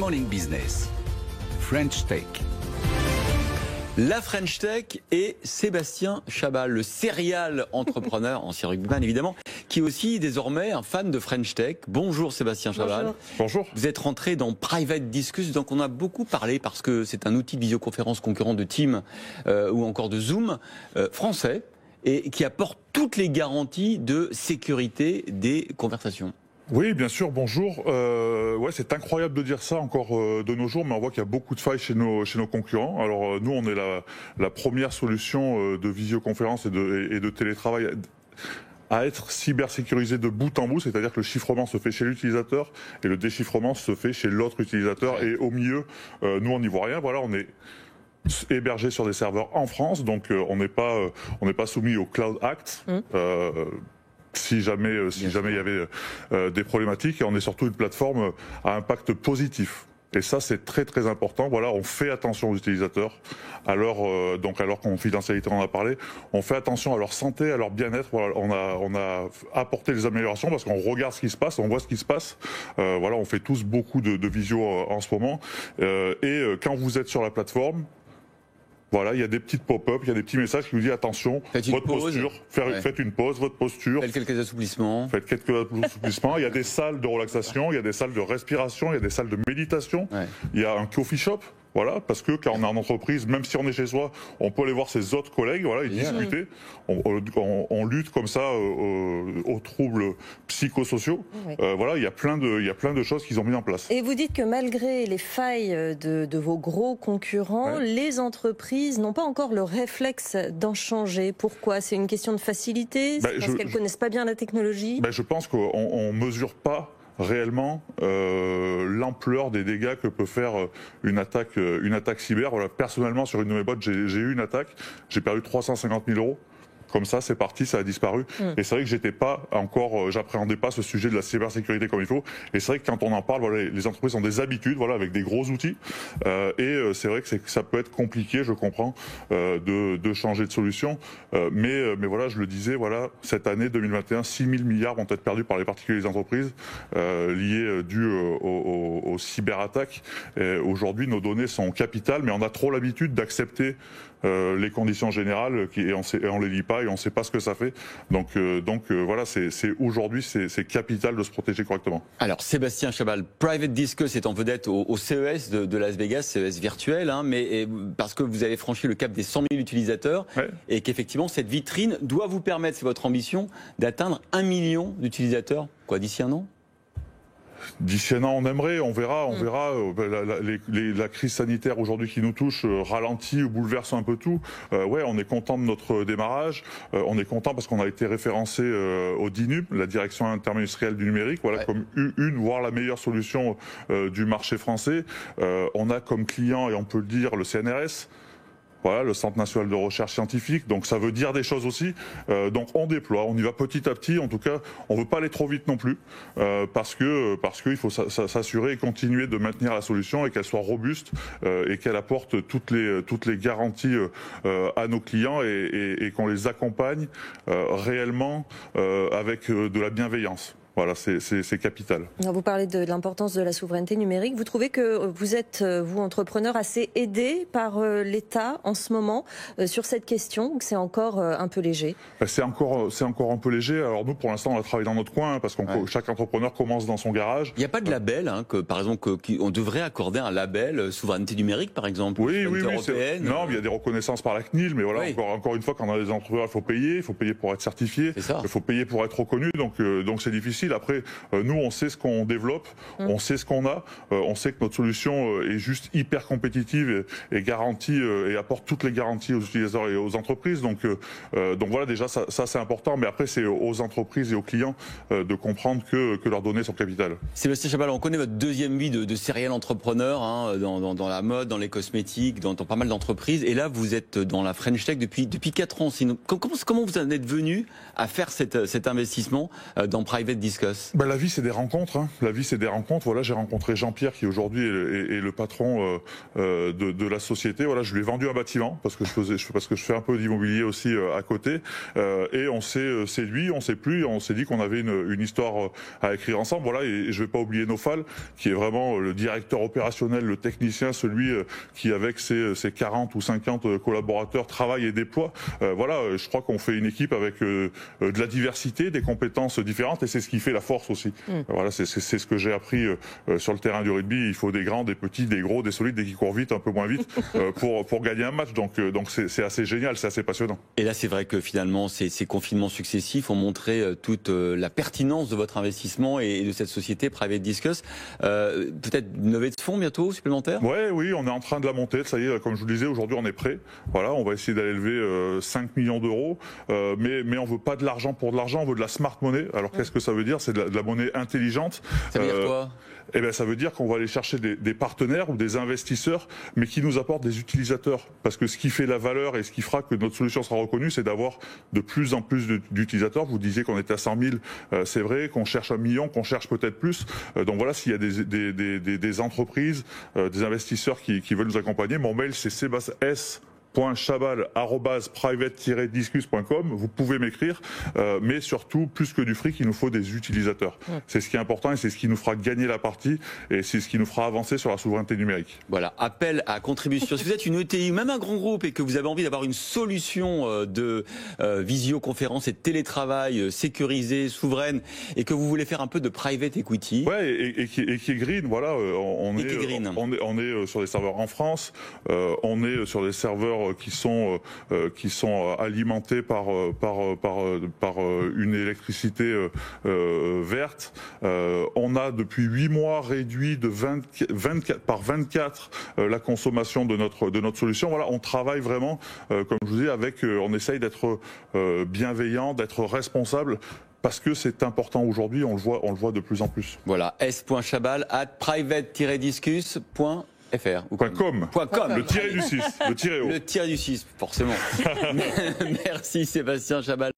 Morning Business, French Tech. La French Tech et Sébastien Chabal, le serial entrepreneur, ancien rugbyman évidemment, qui est aussi désormais un fan de French Tech. Bonjour Sébastien Chabal. Bonjour. Vous êtes rentré dans Private Discuss, donc on a beaucoup parlé parce que c'est un outil de visioconférence concurrent de Teams ou encore de Zoom français et qui apporte toutes les garanties de sécurité des conversations. Oui, bien sûr, bonjour. Ouais, c'est incroyable de dire ça encore de nos jours, mais on voit qu'il y a beaucoup de failles chez nos concurrents. Alors nous, on est la première solution de visioconférence et de télétravail à être cybersécurisé de bout en bout, c'est-à-dire que le chiffrement se fait chez l'utilisateur et le déchiffrement se fait chez l'autre utilisateur. Et au milieu, nous, on n'y voit rien. Voilà, on est hébergé sur des serveurs en France, donc on n'est pas soumis au Cloud Act. Si jamais il y avait des problématiques, et on est surtout une plateforme à impact positif. Et ça, c'est très très important. Voilà, on fait attention aux utilisateurs. Alors, donc à leur confidentialité, on en a parlé. On fait attention à leur santé, à leur bien-être. Voilà, on a apporté des améliorations parce qu'on regarde ce qui se passe, on voit ce qui se passe. Voilà, on fait tous beaucoup de visio en ce moment. Et quand vous êtes sur la plateforme, voilà, il y a des petites pop-up, il y a des petits messages qui vous disent attention, votre posture, faites une pause, votre posture. Faites quelques assouplissements. Faites quelques assouplissements. Il y a des salles de relaxation, il y a des salles de respiration, il y a des salles de méditation. Ouais. Il y a un coffee shop. Voilà, parce que quand on est en entreprise, même si on est chez soi, on peut aller voir ses autres collègues, voilà, et discuter. On lutte comme ça aux troubles psychosociaux. Oui. Voilà, il y a plein de choses qu'ils ont mis en place. Et vous dites que malgré les failles de vos gros concurrents, les entreprises n'ont pas encore le réflexe d'en changer. Pourquoi? C'est une question de facilité? C'est parce qu'elles connaissent pas bien la technologie? Je pense qu'on mesure pas réellement l'ampleur des dégâts que peut faire une attaque cyber. Voilà, personnellement, sur une de mes boîtes, j'ai eu une attaque, j'ai perdu 350 000 €. Comme ça, c'est parti, ça a disparu. Et c'est vrai que j'appréhendais pas ce sujet de la cybersécurité comme il faut. Et c'est vrai que quand on en parle, voilà, les entreprises ont des habitudes, voilà, avec des gros outils. Et c'est vrai que ça peut être compliqué, je comprends, de changer de solution. Mais voilà, je le disais, voilà, cette année 2021, 6 000 milliards vont être perdus par les particuliers et les entreprises dues aux cyberattaques. Aujourd'hui, nos données sont capitales, mais on a trop l'habitude d'accepter les conditions générales et on les lit pas et on sait pas ce que ça fait. Donc voilà, aujourd'hui c'est capital de se protéger correctement. Alors Sébastien Chabal, Private Discuss est en vedette au CES de Las Vegas, CES virtuel, hein, mais parce que vous avez franchi le cap des 100 000 utilisateurs et qu'effectivement cette vitrine doit vous permettre, c'est votre ambition, d'atteindre 1 million d'utilisateurs d'ici un an. D'ici un an, on aimerait, on verra. La crise sanitaire aujourd'hui qui nous touche ralentit ou bouleverse un peu tout. Ouais, on est content de notre démarrage. On est content parce qu'on a été référencé au DINUM, la Direction interministérielle du numérique, voilà, comme voire la meilleure solution du marché français. On a comme client, et on peut le dire, le CNRS. Voilà, le Centre national de recherche scientifique, donc ça veut dire des choses aussi. Donc on déploie, on y va petit à petit. En tout cas, on veut pas aller trop vite non plus, parce qu'il faut s'assurer et continuer de maintenir la solution et qu'elle soit robuste et qu'elle apporte toutes les garanties à nos clients et qu'on les accompagne réellement avec de la bienveillance. Voilà, c'est capital. Alors vous parlez de l'importance de la souveraineté numérique. Vous trouvez que vous êtes, vous, entrepreneur, assez aidé par l'État en ce moment sur cette question, ou que c'est encore un peu léger? C'est encore un peu léger. Alors nous, pour l'instant, on a travaillé dans notre coin, parce que chaque entrepreneur commence dans son garage. Il n'y a pas de label, par exemple, on devrait accorder un label souveraineté numérique, par exemple. Oui. Européenne. Non, mais il y a des reconnaissances par la CNIL, mais voilà, encore une fois, quand on a des entrepreneurs, il faut payer pour être certifié, il faut payer pour être reconnu, donc c'est difficile. Après, nous, on sait ce qu'on développe, on sait ce qu'on a, on sait que notre solution est juste hyper compétitive et garantie et apporte toutes les garanties aux utilisateurs et aux entreprises. Donc voilà, déjà ça c'est important. Mais après, c'est aux entreprises et aux clients de comprendre que leurs données sont capitales. Sébastien Chabal, on connaît votre deuxième vie de serial entrepreneur, hein, dans la mode, dans les cosmétiques, dans pas mal d'entreprises. Et là, vous êtes dans la French Tech depuis 4 ans. Comment vous en êtes venu à faire cet investissement dans Private Discuss? Discus? La vie, c'est des rencontres. Hein. La vie, c'est des rencontres. Voilà, j'ai rencontré Jean-Pierre, qui aujourd'hui est le patron de la société. Voilà, je lui ai vendu un bâtiment parce que je fais un peu d'immobilier aussi à côté. Et on s'est séduit, on s'est plu, on s'est dit qu'on avait une histoire à écrire ensemble. Voilà, et je vais pas oublier Nofal, qui est vraiment le directeur opérationnel, le technicien, celui qui, avec ses 40 ou 50 collaborateurs, travaille et déploie. Voilà, je crois qu'on fait une équipe avec de la diversité, des compétences différentes, et c'est ce qui fait la force aussi. Voilà, c'est ce que j'ai appris sur le terrain du rugby. Il faut des grands, des petits, des gros, des solides, et qui courent vite, un peu moins vite, pour gagner un match. Donc c'est assez génial, c'est assez passionnant. Et là, c'est vrai que finalement, ces confinements successifs ont montré toute la pertinence de votre investissement et de cette société Private Discus. Peut-être une levée de fonds bientôt supplémentaire? Oui, on est en train de la monter. Ça y est, comme je vous le disais, aujourd'hui on est prêt. Voilà, on va essayer d'aller lever 5 millions d'euros, mais on veut pas de l'argent pour de l'argent, on veut de la smart money. Alors qu'est-ce que ça veut dire? C'est de la monnaie intelligente. Ça veut dire quoi? Ça veut dire qu'on va aller chercher des partenaires ou des investisseurs, mais qui nous apportent des utilisateurs. Parce que ce qui fait la valeur et ce qui fera que notre solution sera reconnue, c'est d'avoir de plus en plus d'utilisateurs. Vous disiez qu'on était à 100 000, c'est vrai, qu'on cherche 1 million, qu'on cherche peut-être plus. Donc voilà, s'il y a des entreprises, des investisseurs qui veulent nous accompagner, mon mail c'est sebastien.chabal@private-discus.com. Vous pouvez m'écrire, mais surtout, plus que du fric, il nous faut des utilisateurs. C'est ce qui est important et c'est ce qui nous fera gagner la partie et c'est ce qui nous fera avancer sur la souveraineté numérique. Voilà, appel à contribution. Si vous êtes une ETI ou même un grand groupe et que vous avez envie d'avoir une solution de visioconférence et de télétravail sécurisée, souveraine, et que vous voulez faire un peu de private equity. Ouais, et qui est green, voilà, on est sur des serveurs en France, on est sur des serveurs qui sont alimentés par une électricité verte. On a depuis 8 mois réduit de 24 la consommation de notre solution. Voilà, on travaille vraiment, comme je vous dis, on essaye d'être bienveillant, d'être responsable. Parce que c'est important aujourd'hui, on le voit de plus en plus. Voilà, s.chabal@private-discus.com. .com. Le tiré du 6, le tiré haut. Le tiré du 6, forcément. Merci Sébastien Chabal.